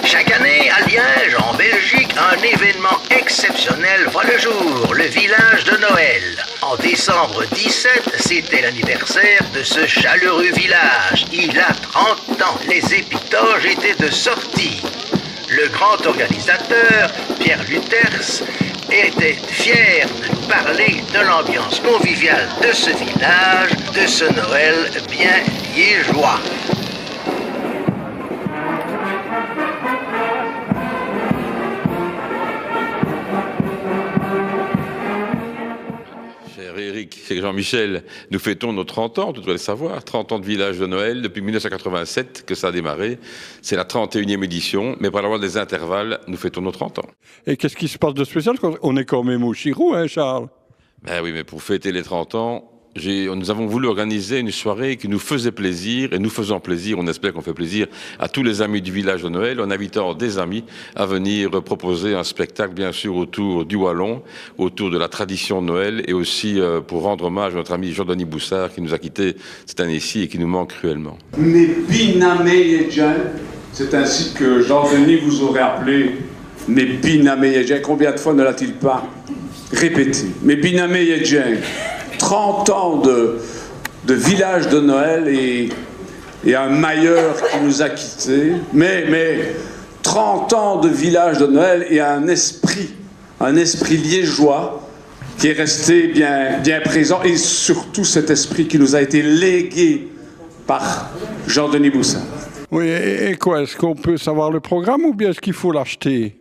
Chaque année, à Liège, en Belgique, un événement exceptionnel voit le jour, le village de Noël. En décembre 17, c'était l'anniversaire de ce chaleureux village. Il a 30 ans, les épitoges étaient de sortie. Le grand organisateur, Pierre Luthers, était fier de nous parler de l'ambiance conviviale de ce village, de ce Noël bien liégeois. Eric, c'est que Jean-Michel, nous fêtons nos 30 ans, tu dois le savoir, 30 ans de village de Noël, depuis 1987 que ça a démarré. C'est la 31e édition, mais pour avoir des intervalles, nous fêtons nos 30 ans. Et qu'est-ce qui se passe de spécial? On est quand même au Chirou, hein, Charles? Ben oui, mais pour fêter les 30 ans, nous avons voulu organiser une soirée qui nous faisait plaisir, et nous faisons plaisir, on espère qu'on fait plaisir à tous les amis du village de Noël, en invitant des amis à venir proposer un spectacle, bien sûr, autour du Wallon, autour de la tradition de Noël, et aussi pour rendre hommage à notre ami Jean-Denis Boussard, qui nous a quittés cette année-ci et qui nous manque cruellement. Mais Binameyejan, c'est ainsi que Jean-Denis vous aurait appelé. Mais Binameyejan, combien de fois ne l'a-t-il pas répété? Mais Binameyejan, 30 ans de village de Noël et un mailleur qui nous a quittés, mais 30 ans de village de Noël et un esprit liégeois qui est resté bien présent, et surtout cet esprit qui nous a été légué par Jean-Denis Boussard. Oui, et quoi? Est-ce qu'on peut savoir le programme ou bien est-ce qu'il faut l'acheter?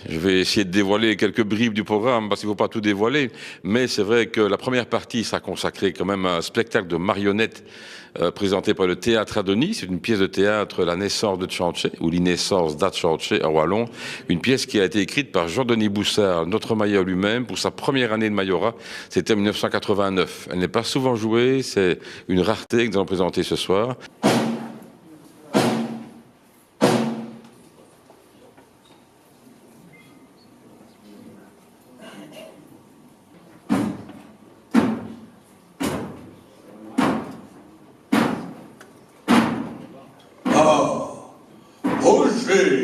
Je vais essayer de dévoiler quelques bribes du programme, parce qu'il ne faut pas tout dévoiler. Mais c'est vrai que la première partie sera consacrée quand même à un spectacle de marionnettes présenté par le Théâtre Adonis. C'est une pièce de théâtre, La naissance de Tchanché, ou l'inaissance d'Atchanché à Wallon. Une pièce qui a été écrite par Jean-Denis Boussard, notre mailleur lui-même, pour sa première année de majorat. C'était en 1989. Elle n'est pas souvent jouée, c'est une rareté que nous allons présenter ce soir.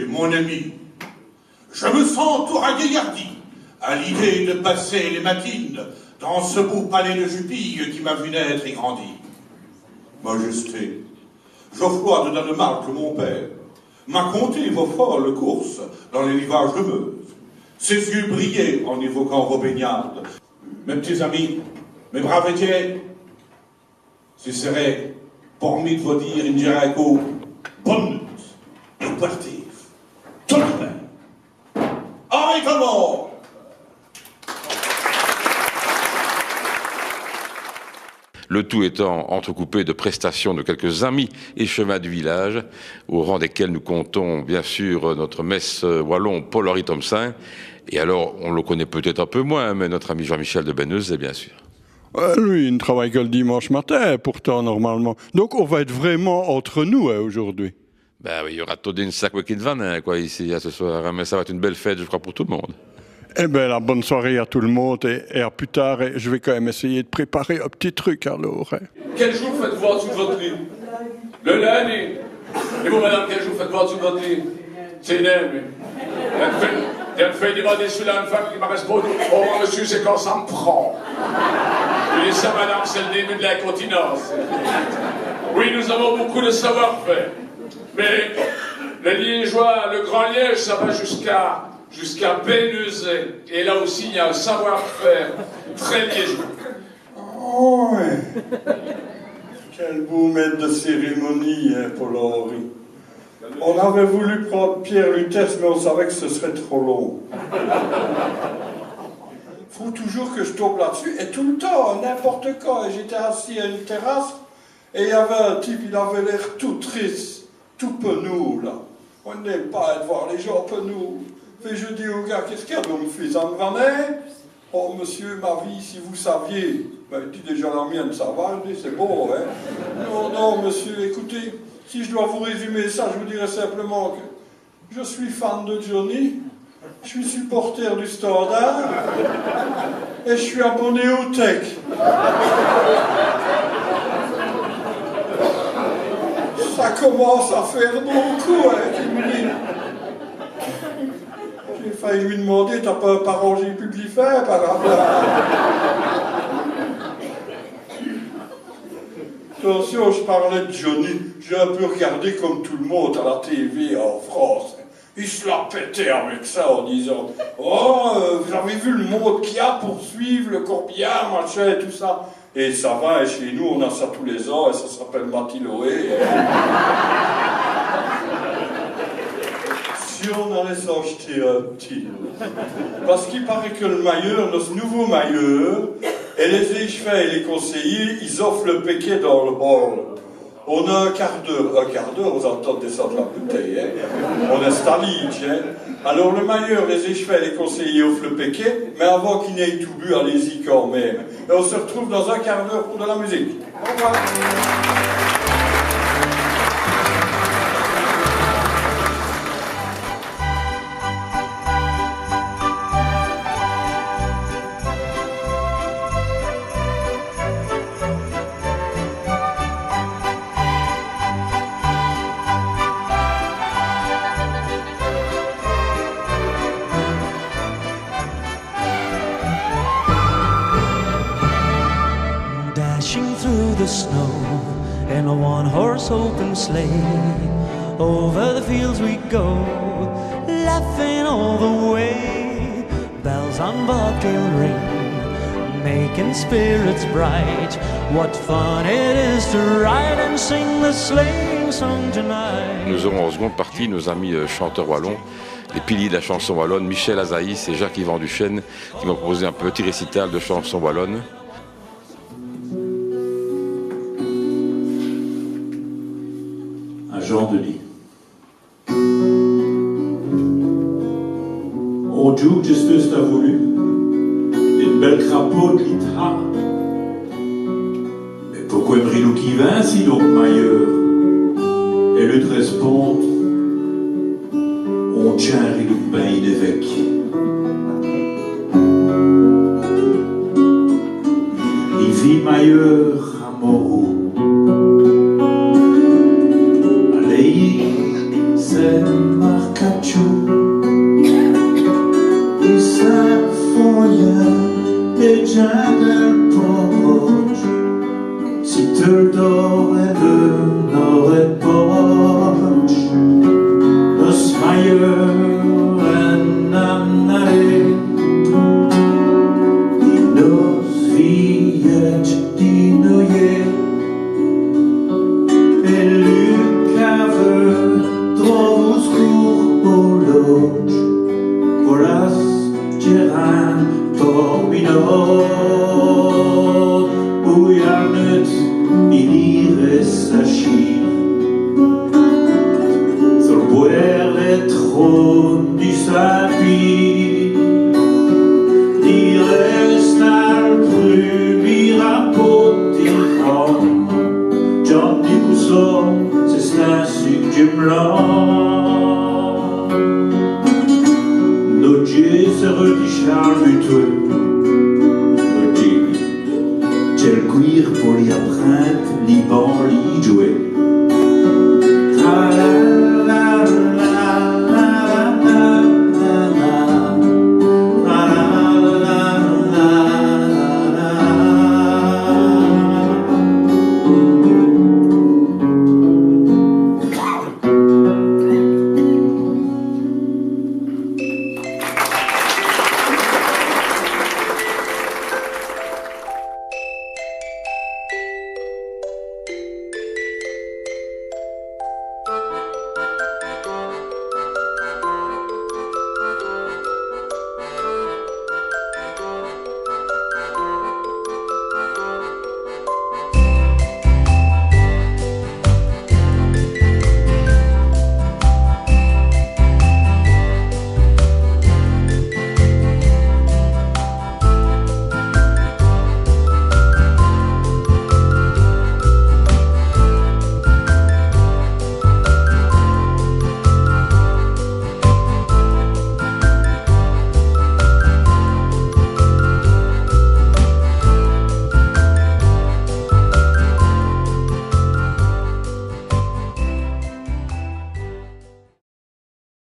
Mon ami, je me sens tout ragaillardi à l'idée de passer les matines dans ce beau palais de Jupille qui m'a vu naître et grandir. Majesté, Geoffroy de Danemark, mon père, m'a conté vos folles courses dans les rivages de Meuse. Ses yeux brillaient en évoquant vos baignades. Mes petits amis, mes braves étiez, ce serait pour moi de vous dire une diraco bonne nuit et partir. Tout le monde. Avec amour. Le tout étant entrecoupé de prestations de quelques amis et chemins du village, au rang desquels nous comptons bien sûr notre messe wallon Paul-Henri Thompson. Et alors, on le connaît peut-être un peu moins, mais notre ami Jean-Michel de Benneuze, bien sûr. Lui, il ne travaille que le dimanche matin, pourtant, normalement. Donc, on va être vraiment entre nous aujourd'hui. Ben oui, il y aura tout d'une sac de vanne, quoi, ici, ce soir. Mais ça va être une belle fête, je crois, pour tout le monde. Eh bien, la bonne soirée à tout le monde et à plus tard. Et je vais quand même essayer de préparer un petit truc, alors. Hein. Quel jour faites-vous en dessous de votre lit? Le lundi. Et vous, madame, quel jour faites-vous en dessous de votre lit? C'est mais... Il y a une feuille demandée sur la femme qui m'a répondu. Oh, monsieur, c'est quand ça me prend. Je dis ça, madame, c'est le début de l'incontinence. Oui, nous avons beaucoup de savoir-faire. Mais le Liégeois, le Grand Liège, ça va jusqu'à Bénezet. Et là aussi, il y a un savoir-faire très liégeois. Oh, ouais. Quel beau maître de cérémonie, hein, Paul-Henri. On avait voulu prendre Pierre Luthers, mais on savait que ce serait trop long. Faut toujours que je tombe là-dessus, et tout le temps, n'importe quand. Et j'étais assis à une terrasse, et il y avait un type, il avait l'air tout triste, tout penaud, là. On n'aime pas être voir les gens penauds. Et je dis au gars, qu'est-ce qu'il y a? Donc, il fait ça me vanait. Oh, monsieur, ma vie, si vous saviez. Ben, il dit déjà la mienne, ça va. Je dis, c'est bon, hein. Non, monsieur, écoutez, si je dois vous résumer ça, je vous dirais simplement que je suis fan de Johnny, je suis supporter du Standard, et je suis abonné au Tech. Ça commence à faire beaucoup, hein, tu me dis. J'ai failli lui demander, t'as pas un parangé publifère par hasard? Attention, je parlais de Johnny. J'ai un peu regardé comme tout le monde à la TV en France. Il se la pétait avec ça en disant « Oh, vous avez vu le monde qu'il y a pour suivre le corbillard, machin et tout ça ?» Et ça va, et chez nous, on a ça tous les ans, et ça s'appelle Matiloé. Si on allait s'en jeter un petit. Parce qu'il paraît que le mailleur, notre nouveau mailleur, et les échevins et les conseillers, ils offrent le péquet dans le hall. On a un quart d'heure, on entend descendre la bouteille, hein. On installe, hein. Alors le mailleur, les échevins et les conseillers offrent le péquet, mais avant qu'il n'ait tout bu, allez-y quand même. Et on se retrouve dans un quart d'heure pour de la musique. Au revoir. The snow in a one-horse open sleigh. Over the fields we go, laughing all the way. Bells on bobtail ring, making spirits bright. What fun it is to ride and sing the sleighing song tonight. Nous aurons en seconde partie nos amis chanteurs wallons, les piliers de la chanson wallonne, Michel Azaïs et Jacques-Yvan Duchesne, qui vont proposer un petit récital de chansons wallonnes. Jean-Denis. On joue juste ce que t'as voulu, une belle crapaud de l'itra. Mais pourquoi Brilou qui vint si donc mailleur? Et le 13 ponte, on tient un rideau de bain d'évêque. Il vit mailleur à Moreau. Se marcacciu e s'affoia e già del porge si te doveva non è porge lo smaio e namnare di nos viet di noie e lucave Trovus curologi, volas geran torminot, uiarnet ilires achiv. Sur puer et tron du sapi, dires al prumira potiron, John du Bousson, c'est un sujet blanc.